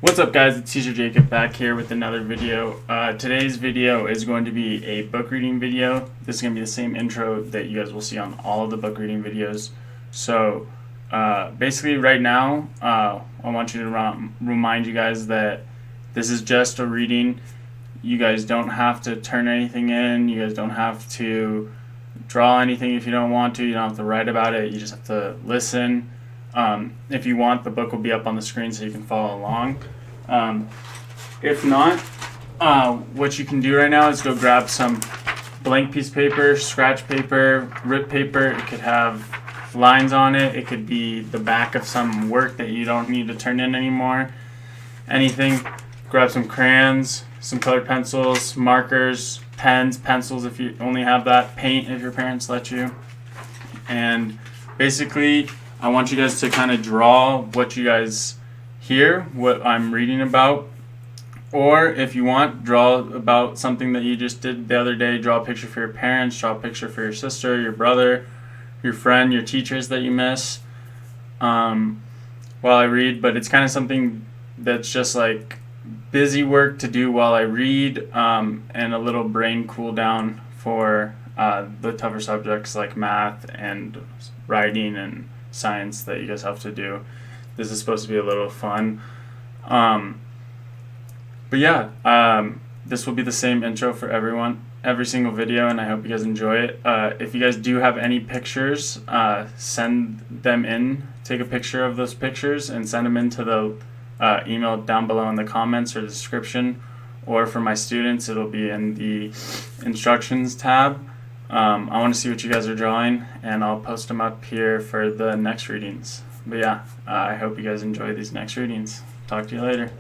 What's up, guys? It's Teacher Jacob back here with another video. Today's video is going to be a book reading video. This is going to be the same intro that you guys will see on all of the book reading videos. So basically right now I want you to remind you guys that this is just a reading. You guys don't have to turn anything in. You guys don't have to draw anything if you don't want to. You don't have to write about it. You just have to listen. If you want, the book will be up on the screen so you can follow along. If not, what you can do right now is go grab some blank piece of paper, scratch paper, rip paper. It could have lines on it. It could be the back of some work that you don't need to turn in anymore. Anything. Grab some crayons, some colored pencils, markers, pens, pencils if you only have that, paint if your parents let you. And basically, I want you guys to kind of draw what you guys hear, what I'm reading about. Or if you want, draw about something that you just did the other day. Draw a picture for your parents, draw a picture for your sister, your brother, your friend, your teachers that you miss while I read. But it's kind of something that's just like busy work to do while I read, and a little brain cool down for the tougher subjects like math and writing and science that you guys have to do. This is supposed to be a little fun. But yeah, this will be the same intro for every single video, and I hope you guys enjoy it. If you guys do have any pictures, send them in. Take a picture of those pictures and send them into the email down below in the comments or description. Or for my students, it'll be in the instructions tab. I want to see what you guys are drawing, and I'll post them up here for the next readings. But yeah, I hope you guys enjoy these next readings. Talk to you later.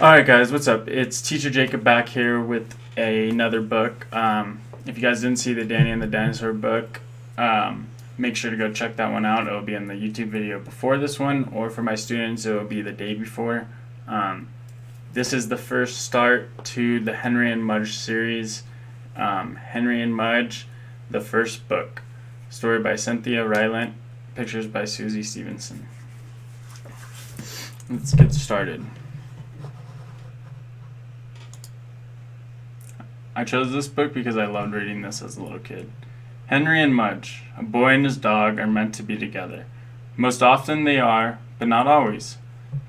Alright guys, what's up? It's Teacher Jacob back here with another book. If you guys didn't see the Danny and the Dinosaur book, make sure to go check that one out. It will be in the YouTube video before this one, or for my students, it will be the day before. This is the first start to the Henry and Mudge series. Henry and Mudge, the first book. Story by Cynthia Rylant. Pictures by Susie Stevenson. Let's get started. I chose this book because I loved reading this as a little kid. Henry and Mudge, a boy and his dog, are meant to be together. Most often they are, but not always.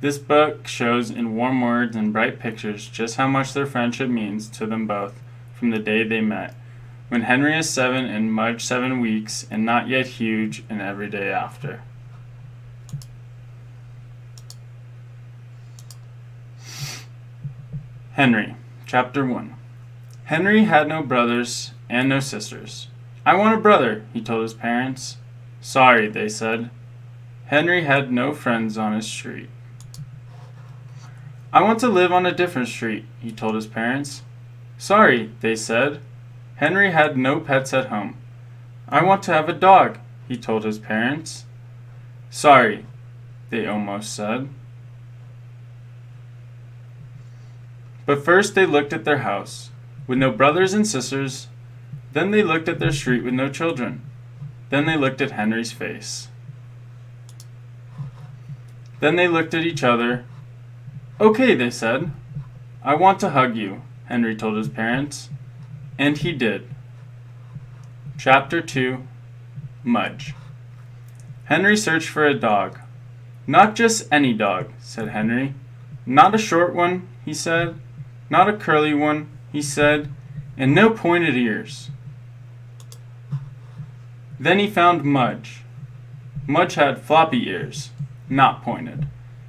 This book shows in warm words and bright pictures just how much their friendship means to them both from the day they met, when Henry is 7 and Mudge 7 weeks and not yet huge, and every day after. Henry, Chapter 1. Henry had no brothers and no sisters. "I want a brother," he told his parents. "Sorry," they said. Henry had no friends on his street. "I want to live on a different street," he told his parents. "Sorry," they said. Henry had no pets at home. "I want to have a dog," he told his parents. "Sorry," they almost said. But first they looked at their house, with no brothers and sisters. Then they looked at their street with no children. Then they looked at Henry's face. Then they looked at each other. "Okay," they said. "I want to hug you," Henry told his parents. And he did. Chapter 2. Mudge. Henry searched for a dog. "Not just any dog," said Henry. "Not a short one," he said. "Not a curly one," he said. "And no pointed ears." Then he found Mudge. Mudge had floppy ears, not pointed.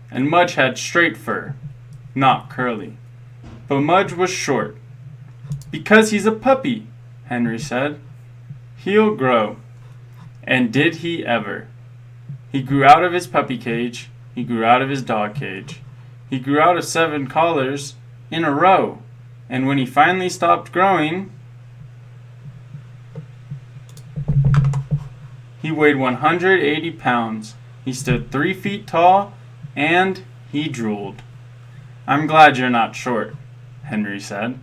And Mudge had straight fur, not curly. But Mudge was short. "Because he's a puppy," Henry said. "He'll grow." And did he ever. He grew out of his puppy cage. He grew out of his dog cage. He grew out of 7 collars in a row. And when he finally stopped growing, he weighed 180 pounds. He stood 3 feet tall, and he drooled. "I'm glad you're not short," Henry said.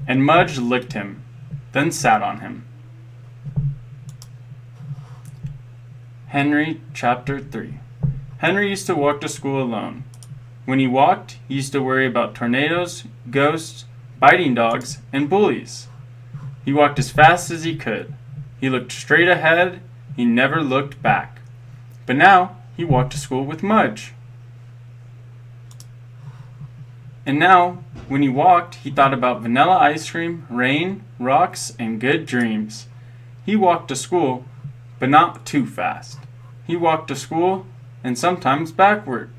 And Mudge licked him, then sat on him. Henry, Chapter 3. Henry used to walk to school alone. When he walked, he used to worry about tornadoes, ghosts, biting dogs, and bullies. He walked as fast as he could. He looked straight ahead. He never looked back. But now, he walked to school with Mudge. And now, when he walked, he thought about vanilla ice cream, rain, rocks, and good dreams. He walked to school, but not too fast. He walked to school, and sometimes backward.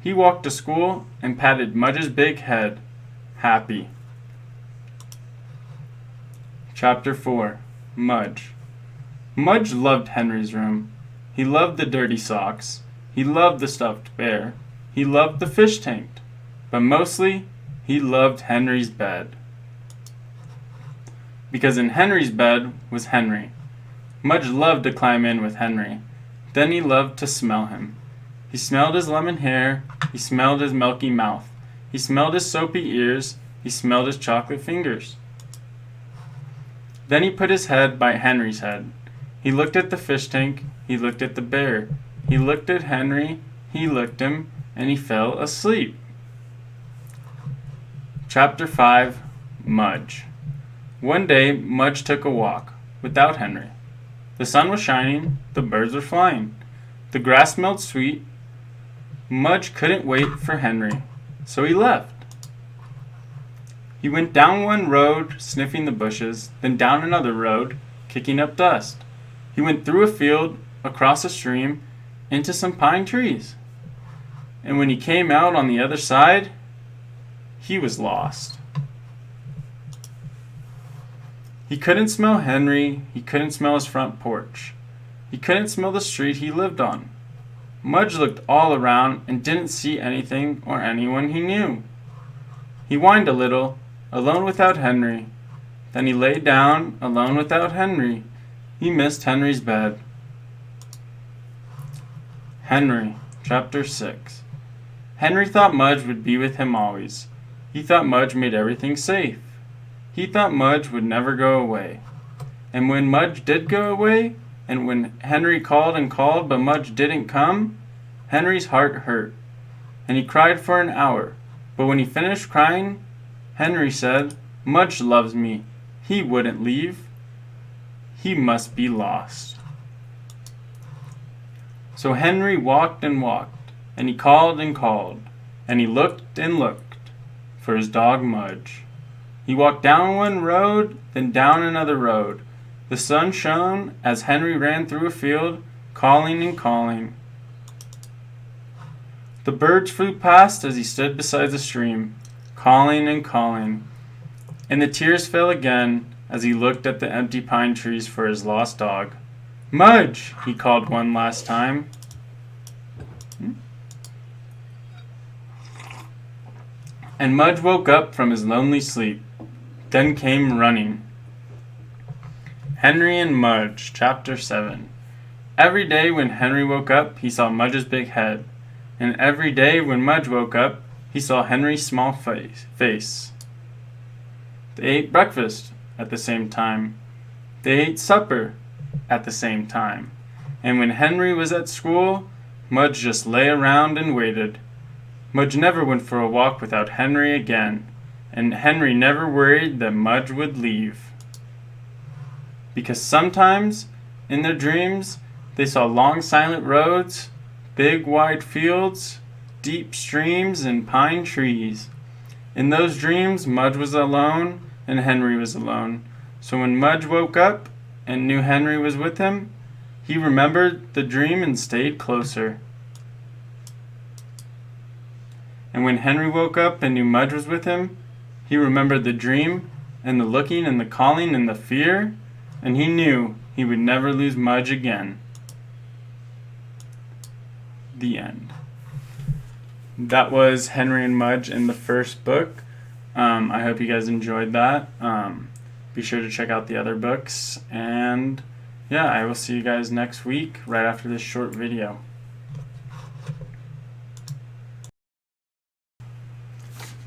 He walked to school and patted Mudge's big head, happy. Chapter 4. Mudge. Mudge loved Henry's room. He loved the dirty socks. He loved the stuffed bear. He loved the fish tank. But mostly, he loved Henry's bed. Because in Henry's bed was Henry. Mudge loved to climb in with Henry. Then he loved to smell him. He smelled his lemon hair. He smelled his milky mouth. He smelled his soapy ears. He smelled his chocolate fingers. Then he put his head by Henry's head. He looked at the fish tank. He looked at the bear. He looked at Henry. He licked him, and he fell asleep. Chapter 5. Mudge. One day, Mudge took a walk, without Henry. The sun was shining, the birds were flying, the grass smelled sweet. Mudge couldn't wait for Henry, so he left. He went down one road, sniffing the bushes, then down another road, kicking up dust. He went through a field, across a stream, into some pine trees. And when he came out on the other side, he was lost. He couldn't smell Henry. He couldn't smell his front porch. He couldn't smell the street he lived on. Mudge looked all around and didn't see anything or anyone he knew. He whined a little, alone without Henry. Then he lay down, alone without Henry. He missed Henry's bed. Henry, Chapter 6. Henry thought Mudge would be with him always. He thought Mudge made everything safe. He thought Mudge would never go away. And when Mudge did go away, and when Henry called and called but Mudge didn't come, Henry's heart hurt, and he cried for an hour. But when he finished crying, Henry said, "Mudge loves me. He wouldn't leave. He must be lost." So Henry walked and walked, and he called and called, and he looked and looked for his dog Mudge. He walked down one road, then down another road. The sun shone as Henry ran through a field, calling and calling. The birds flew past as he stood beside the stream, calling and calling. And the tears fell again as he looked at the empty pine trees for his lost dog. "Mudge!" he called one last time. And Mudge woke up from his lonely sleep, then came running. Henry and Mudge, Chapter 7. Every day when Henry woke up, he saw Mudge's big head. And every day when Mudge woke up, he saw Henry's small face. They ate breakfast at the same time. They ate supper at the same time. And when Henry was at school, Mudge just lay around and waited. Mudge never went for a walk without Henry again, and Henry never worried that Mudge would leave. Because sometimes, in their dreams, they saw long silent roads, big wide fields, deep streams, and pine trees. In those dreams, Mudge was alone, and Henry was alone. So when Mudge woke up and knew Henry was with him, he remembered the dream and stayed closer. And when Henry woke up and knew Mudge was with him, he remembered the dream and the looking and the calling and the fear, and he knew he would never lose Mudge again. The end. That was Henry and Mudge in the first book. I hope you guys enjoyed that. Be sure to check out the other books, and yeah, I will see you guys next week right after this short video.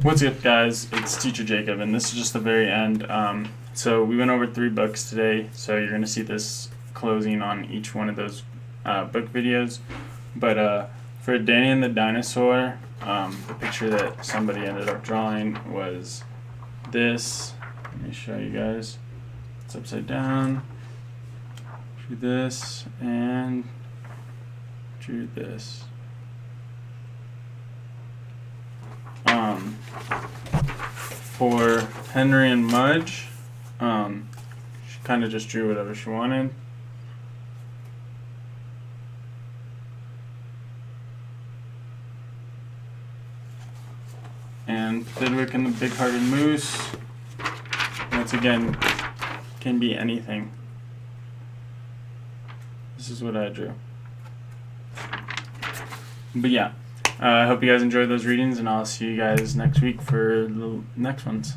What's up, guys? It's Teacher Jacob, and this is just the very end. So we went over 3 books today, so you're going to see this closing on each one of those book videos. But for Danny and the Dinosaur, the picture that somebody ended up drawing was this. Let me show you guys. It's upside down. Drew this and drew this. For Henry and Mudge, she kind of just drew whatever she wanted. And Fidwick and the Big-Hearted Moose, once again, can be anything. This is what I drew. But yeah, I hope you guys enjoyed those readings, and I'll see you guys next week for the next ones.